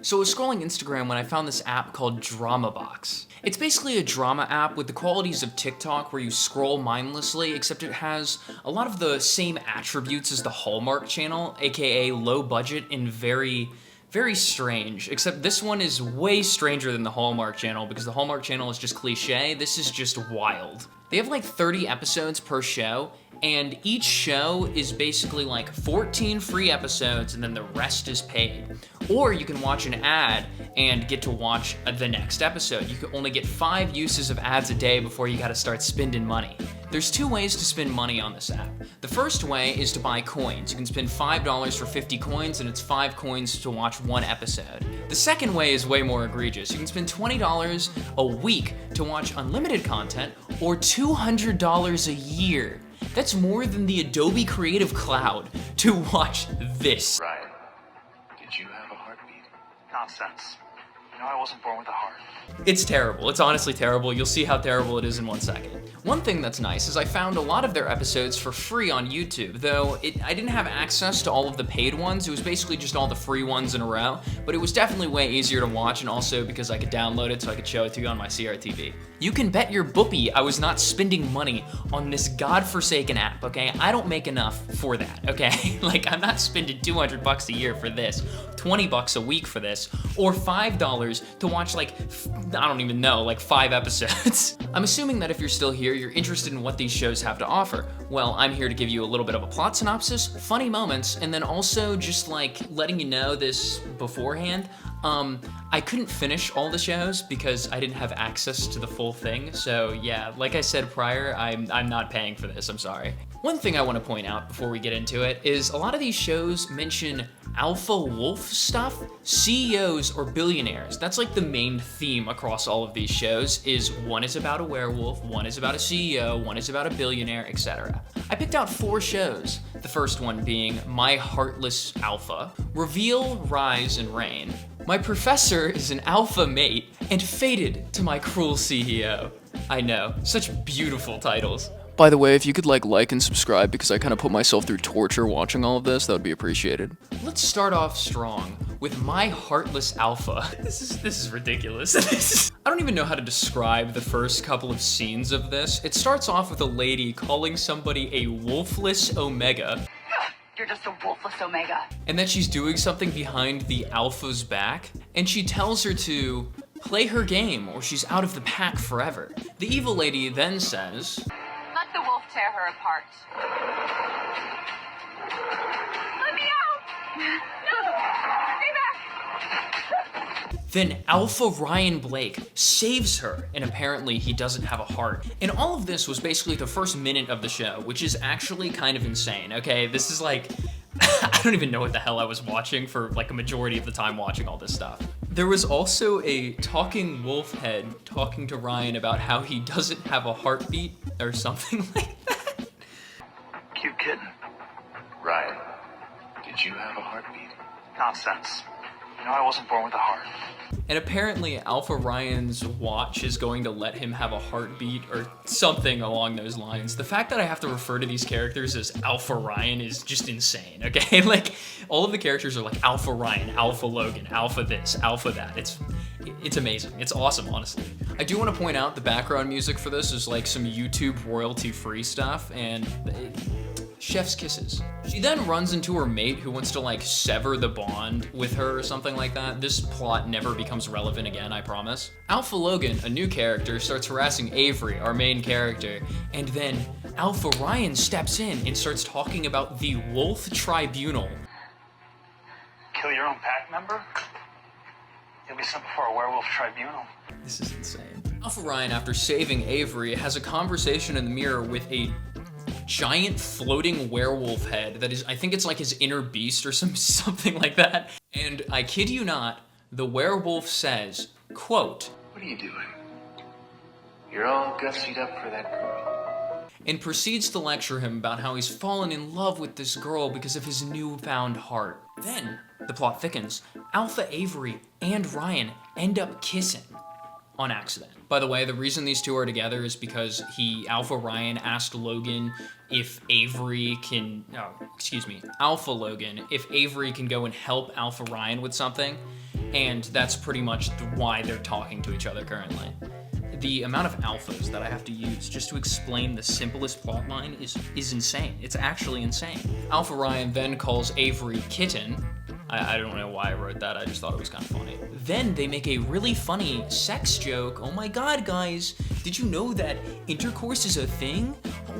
So I was scrolling Instagram when I found this app called DramaBox. It's basically a drama app with the qualities of TikTok where you scroll mindlessly, except it has a lot of the same attributes as the Hallmark channel, aka low budget and very strange, except this one is way stranger than the Hallmark channel because the Hallmark channel is just cliche, this is just wild. They have like 30 episodes per show, and each show is basically like 14 free episodes and then the rest is paid. Or you can watch an ad and get to watch the next episode. You can only get 5 uses of ads a day before you gotta start spending money. There's 2 ways to spend money on this app. The first way is to buy coins. You can spend $5 for 50 coins and it's 5 coins to watch 1 episode. The second way is way more egregious. You can spend $20 a week to watch unlimited content or $200 a year. That's more than the Adobe Creative Cloud to watch this. Ryan, did you have a heartbeat? Nonsense. You know I wasn't born with a heart. It's terrible. It's honestly terrible. You'll see how terrible it is in 1 second. One thing that's nice is I found a lot of their episodes for free on YouTube, though I didn't have access to all of the paid ones. It was basically just all the free ones in a row, but it was definitely way easier to watch, and also because I could download it so I could show it to you on my CRTV. You can bet your boopy I was not spending money on this godforsaken app, okay? I don't make enough for that, okay? Like, I'm not spending $200 a year for this, $20 a week for this, or $5 to watch like, I don't even know, like 5 episodes. I'm assuming that if you're still here, you're interested in what these shows have to offer. Well, I'm here to give you a little bit of a plot synopsis, funny moments, and then also just like letting you know this beforehand. I couldn't finish all the shows because I didn't have access to the full thing, so yeah, like I said prior, I'm not paying for this, I'm sorry. One thing I want to point out before we get into it is a lot of these shows mention alpha wolf stuff, CEOs or billionaires. That's like the main theme across all of these shows is one is about a werewolf, one is about a CEO, one is about a billionaire, etc. I picked out 4 shows, the first one being My Heartless Alpha, Reveal, Rise, and Reign. My Professor is an alpha mate, and Fated to My Cruel CEO. I know, such beautiful titles. By the way, if you could like and subscribe because I kind of put myself through torture watching all of this, that would be appreciated. Let's start off strong with My Heartless Alpha. This is ridiculous. I don't even know how to describe the first couple of scenes of this. It starts off with a lady calling somebody a wolfless omega. You're just a wolfless omega. And then she's doing something behind the alpha's back, and she tells her to play her game or she's out of the pack forever. The evil lady then says, Let the wolf tear her apart. Let me out! No! Stay back! Then Alpha Ryan Blake saves her, and apparently he doesn't have a heart. And all of this was basically the first minute of the show, which is actually kind of insane, okay? This is like, I don't even know what the hell I was watching for like a majority of the time watching all this stuff. There was also a talking wolf head talking to Ryan about how he doesn't have a heartbeat or something like that. Cute kitten. Ryan, did you have a heartbeat? Nonsense. You know I wasn't born with a heart. And apparently Alpha Ryan's watch is going to let him have a heartbeat or something along those lines. The fact that I have to refer to these characters as Alpha Ryan is just insane, okay? Like, all of the characters are like Alpha Ryan, Alpha Logan, Alpha this, Alpha that. It's amazing. It's awesome, honestly. I do want to point out the background music for this is like some YouTube royalty-free stuff, and chef's kisses. She then runs into her mate who wants to like sever the bond with her or something like that. This plot never becomes relevant again, I promise. Alpha Logan, a new character, starts harassing Avery, our main character, and then Alpha Ryan steps in and starts talking about the Wolf Tribunal. Kill your own pack member? You'll be sent before a werewolf tribunal. This is insane. Alpha Ryan, after saving Avery, has a conversation in the mirror with a giant floating werewolf head that is, I think it's like his inner beast or something like that. And I kid you not, the werewolf says, quote, What are you doing? You're all gussied up for that girl. And proceeds to lecture him about how he's fallen in love with this girl because of his newfound heart. Then, the plot thickens. Alpha Avery and Ryan end up kissing on accident. By the way, the reason these two are together is because Alpha Ryan asked Logan if Avery can, Alpha Logan, if Avery can go and help Alpha Ryan with something. and that's pretty much why they're talking to each other currently. The amount of alphas that I have to use just to explain the simplest plotline is insane. It's actually insane. Alpha Ryan then calls Avery Kitten. I don't know why I wrote that, I just thought it was kind of funny. Then they make a really funny sex joke. Oh my god, guys, did you know that intercourse is a thing?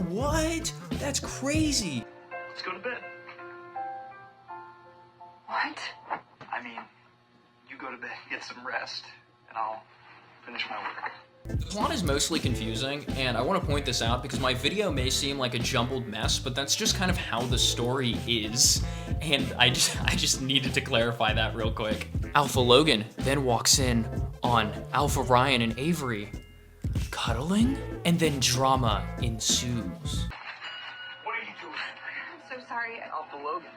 What? That's crazy. Let's go to bed. What? I mean, you go to bed, get some rest, and I'll finish my work. The plot is mostly confusing, and I want to point this out because my video may seem like a jumbled mess, but that's just kind of how the story is, and I just needed to clarify that real quick. Alpha Logan then walks in on Alpha Ryan and Avery cuddling, and then drama ensues. What are you doing? I'm so sorry. Alpha Logan.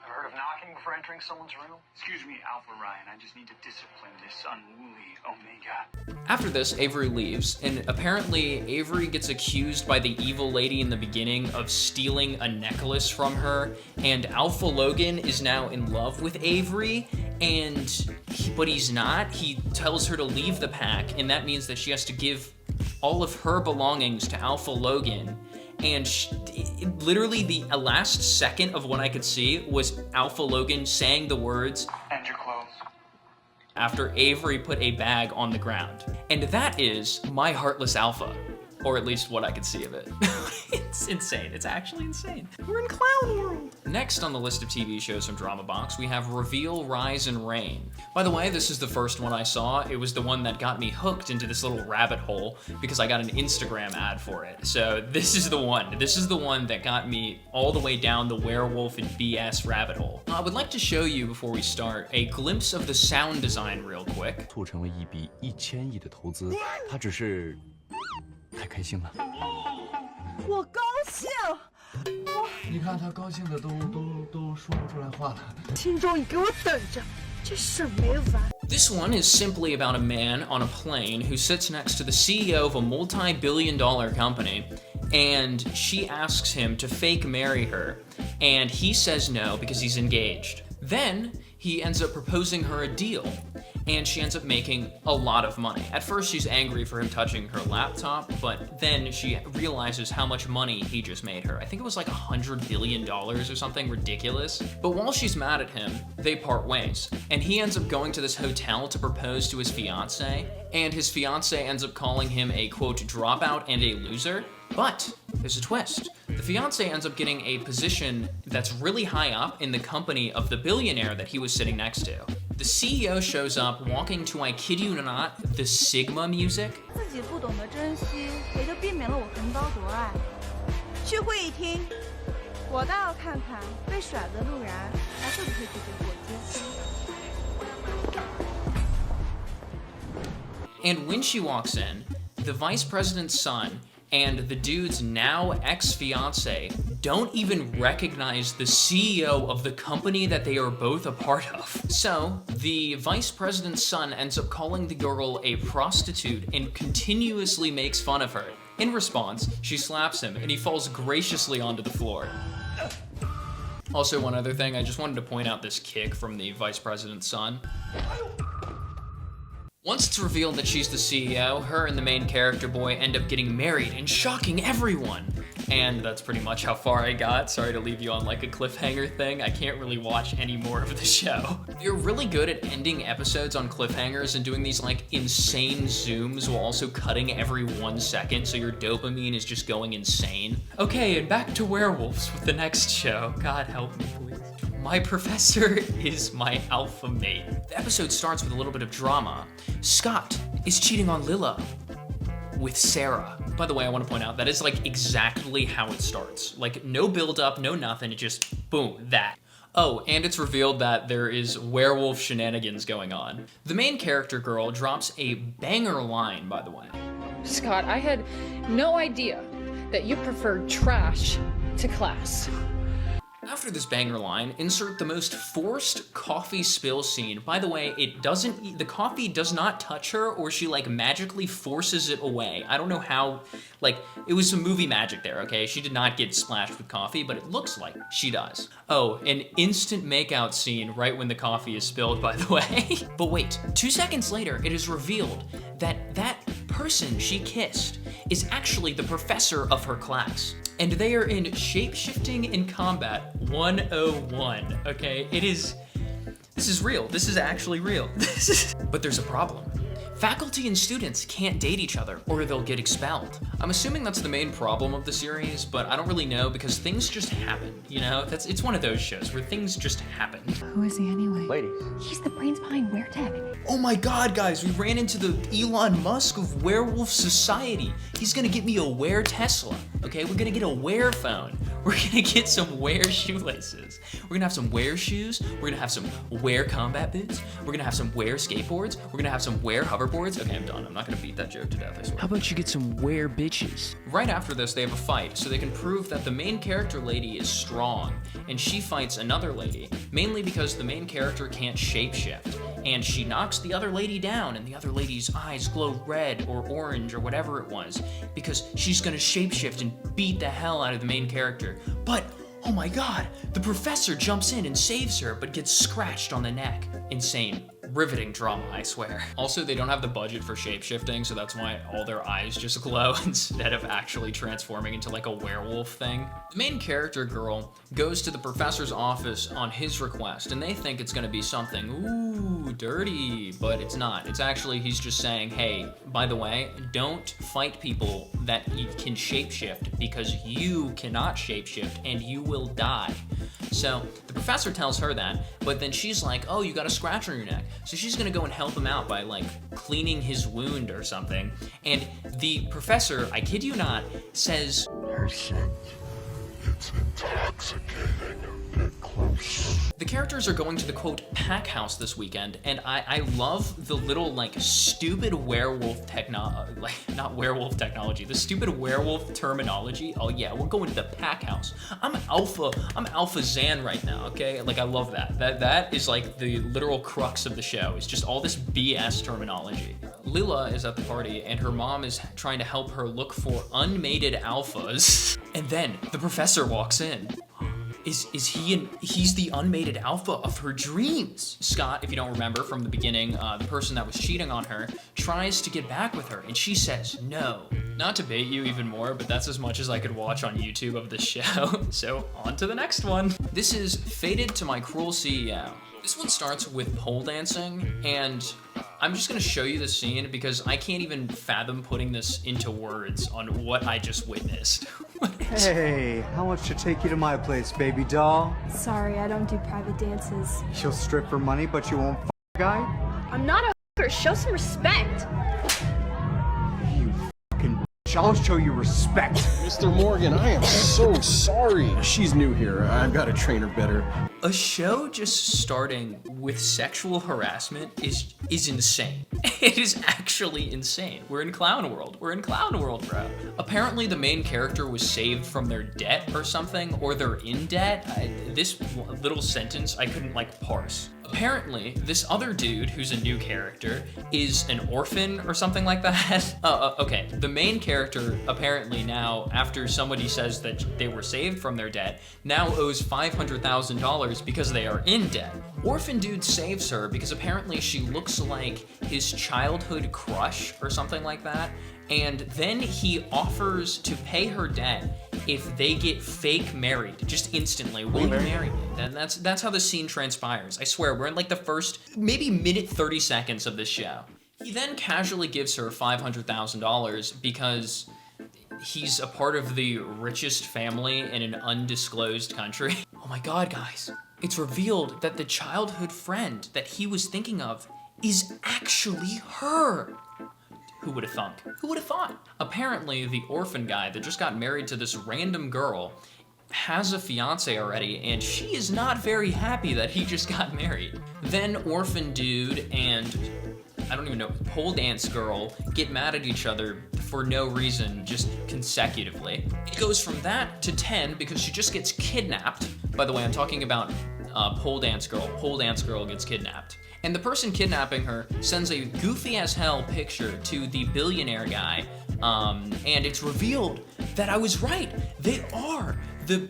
Ever heard of knocking before entering someone's room? Excuse me, Alpha Ryan. I just need to discipline this unruly Omega. After this, Avery leaves, and apparently Avery gets accused by the evil lady in the beginning of stealing a necklace from her, and Alpha Logan is now in love with Avery, but he's not. He tells her to leave the pack, and that means that she has to give all of her belongings to Alpha Logan. And literally the last second of what I could see was Alpha Logan saying the words, And your clothes. after Avery put a bag on the ground. And that is my Heartless Alpha, or at least what I could see of it. It's insane, it's actually insane. We're in clown world. Next on the list of TV shows from DramaBox, we have Reveal, Rise, and Reign. By the way, this is the first one I saw. It was the one that got me hooked into this little rabbit hole because I got an Instagram ad for it. So this is the one. This is the one that got me all the way down the werewolf and BS rabbit hole. I would like to show you before we start a glimpse of the sound design real quick. 促成为一笔1000亿的投资，他只是太开心了。我高兴，你看他高兴的都说不出来话了。听众，你给我等着，这事儿没完。 This one is simply about a man on a plane who sits next to the CEO of a multi-billion-dollar company, and she asks him to fake marry her, and he says no because he's engaged. Then he ends up proposing her a deal, and she ends up making a lot of money. At first, she's angry for him touching her laptop, but then she realizes how much money he just made her. I think it was like $100 billion or something ridiculous. But while she's mad at him, they part ways, and he ends up going to this hotel to propose to his fiance, and his fiance ends up calling him a, quote, dropout and a loser. But there's a twist. The fiance ends up getting a position that's really high up in the company of the billionaire that he was sitting next to. The CEO shows up walking to, I kid you not, the Sigma music. 自己不懂得珍惜，也就避免了我横刀夺爱。去会议厅，我倒要看看被甩的陆然还会不会拒绝过接。 And when she walks in, the vice president's son and the dude's now ex-fiance don't even recognize the CEO of the company that they are both a part of. So, the vice president's son ends up calling the girl a prostitute and continuously makes fun of her. In response, she slaps him and he falls graciously onto the floor. Also, one other thing, I just wanted to point out this kick from the vice president's son. Once it's revealed that she's the CEO, her and the main character boy end up getting married and shocking everyone. And that's pretty much how far I got. Sorry to leave you on like a cliffhanger thing. I can't really watch any more of the show. You're really good at ending episodes on cliffhangers and doing these like insane zooms while also cutting every 1 second so your dopamine is just going insane. Okay, and back to werewolves with the next show. God help me, please. My professor is my alpha mate. The episode starts with a little bit of drama. Scott is cheating on Lila with Sarah. By the way, I want to point out that is like exactly how it starts. Like no build up, no nothing, it just boom, that. Oh, and it's revealed that there is werewolf shenanigans going on. The main character girl drops a banger line, by the way. Scott, I had no idea that you preferred trash to class. After this banger line, insert the most forced coffee spill scene. By the way, the coffee does not touch her, or she like magically forces it away. I don't know how, like, it was some movie magic there, okay? She did not get splashed with coffee, but it looks like she does. Oh, an instant makeout scene right when the coffee is spilled, by the way. But wait, 2 seconds later, it is revealed that that person she kissed is actually the professor of her class. And they are in Shape-Shifting in Combat 101, okay? This is real. This is actually real. But there's a problem. Faculty and students can't date each other or they'll get expelled. I'm assuming that's the main problem of the series, but I don't really know because things just happen, you know? It's one of those shows where things just happen. Who is he anyway? Ladies. He's the brains behind WereTech. Oh my god, guys, we ran into the Elon Musk of Werewolf Society. He's gonna get me a Were Tesla, okay? We're gonna get a Were phone. We're gonna get some Were shoelaces. We're gonna have some Were shoes. We're gonna have some Were combat boots. We're gonna have some Were skateboards. We're gonna have some Were hoverboards. Okay, I'm done. I'm not gonna beat that joke to death, I swear. How about you get some Were bitches? Right after this, they have a fight, so they can prove that the main character lady is strong, and she fights another lady, mainly because the main character can't shapeshift, and she knocks the other lady down, and the other lady's eyes glow red or orange or whatever it was, because she's gonna shapeshift and beat the hell out of the main character. But, oh my god, the professor jumps in and saves her, but gets scratched on the neck. Insane. Riveting drama, I swear. Also, they don't have the budget for shapeshifting, so that's why all their eyes just glow instead of actually transforming into like a werewolf thing. The main character girl goes to the professor's office on his request, and they think it's gonna be something, ooh, dirty, but it's not. It's actually, he's just saying, hey, by the way, don't fight people that you can shapeshift because you cannot shapeshift and you will die. So the professor tells her that, but then she's like, oh, you got a scratch on your neck. So she's gonna go and help him out by like cleaning his wound or something. And the professor, I kid you not, says, Her scent, it's intoxicating. Get close. The characters are going to the quote pack house this weekend, and I love the little like stupid werewolf not werewolf technology, the stupid werewolf terminology. Oh yeah, we're going to the pack house. I'm Alpha Zan right now, okay? Like I love that. That is like the literal crux of the show. It's just all this BS terminology. Lila is at the party and her mom is trying to help her look for unmated alphas. And then the professor walks in. He's the unmated alpha of her dreams. Scott, if you don't remember from the beginning, the person that was cheating on her, tries to get back with her, and she says no. Not to bait you even more, but that's as much as I could watch on YouTube of this show. So on to the next one. This is Fated to My Cruel CEO. This one starts with pole dancing, and I'm just gonna show you the scene because I can't even fathom putting this into words on what I just witnessed. Hey, how much to take you to my place, baby doll? Sorry, I don't do private dances. You'll strip for money, but you won't f a guy? I'm not a f***er. Show some respect. You fucking bitch. I'll show you respect. Mr. Morgan, I am so sorry. She's new here. I've got to train her better. A show just starting with sexual harassment is insane. It is actually insane. We're in clown world. We're in clown world, bro. Apparently the main character was saved from their debt or something, or they're in debt. This little sentence I couldn't like parse. Apparently, this other dude who's a new character is an orphan or something like that. Okay, the main character apparently now, after somebody says that they were saved from their debt, now owes $500,000 because they are in debt. Orphan dude saves her because apparently she looks like his childhood crush or something like that. And then he offers to pay her debt if they get fake married, just instantly. Will you marry me? And that's how the scene transpires. I swear, we're in like the first, maybe minute 30 seconds of this show. He then casually gives her $500,000 because he's a part of the richest family in an undisclosed country. Oh my God, guys. It's revealed that the childhood friend that he was thinking of is actually her. Who would have thunk? Who would have thought? Apparently, the orphan guy that just got married to this random girl has a fiance already, and she is not very happy that he just got married. Then orphan dude and, I don't even know, pole dance girl get mad at each other for no reason, just consecutively. It goes from that to 10 because she just gets kidnapped By the way, I'm talking about Pole Dance Girl. Pole Dance Girl gets kidnapped. And the person kidnapping her sends a goofy as hell picture to the billionaire guy, and it's revealed that I was right. They are the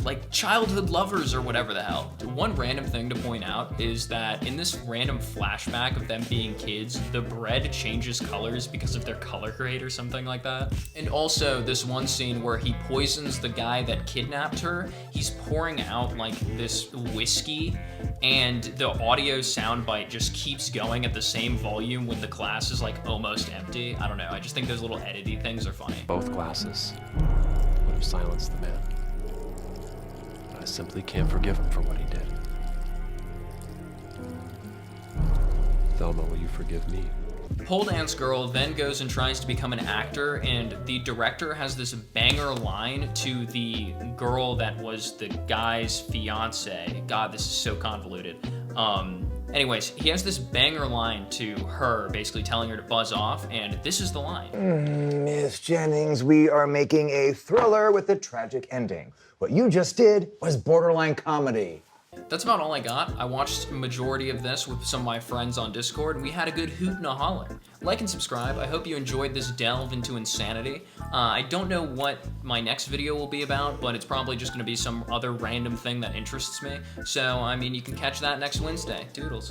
like childhood lovers or whatever the hell. One random thing to point out is that in this random flashback of them being kids, the bread changes colors because of their color grade or something like that. And also this one scene where he poisons the guy that kidnapped her, he's pouring out like this whiskey and the audio soundbite just keeps going at the same volume when the glass is like almost empty. I don't know, I just think those little edity things are funny. Both glasses would have silenced the man. I simply can't forgive him for what he did. Thelma, will you forgive me? Pole Dance Girl then goes and tries to become an actor, and the director has this banger line to the girl that was the guy's fiance. God, this is so convoluted. Anyways, he has this banger line to her, basically telling her to buzz off, and this is the line. Miss Jennings, we are making a thriller with a tragic ending. What you just did was borderline comedy. That's about all I got. I watched a majority of this with some of my friends on Discord, and we had a good hoot and a holler. Like and subscribe. I hope you enjoyed this delve into insanity. I don't know what my next video will be about, but it's probably just gonna be some other random thing that interests me. So, I mean, you can catch that next Wednesday. Doodles.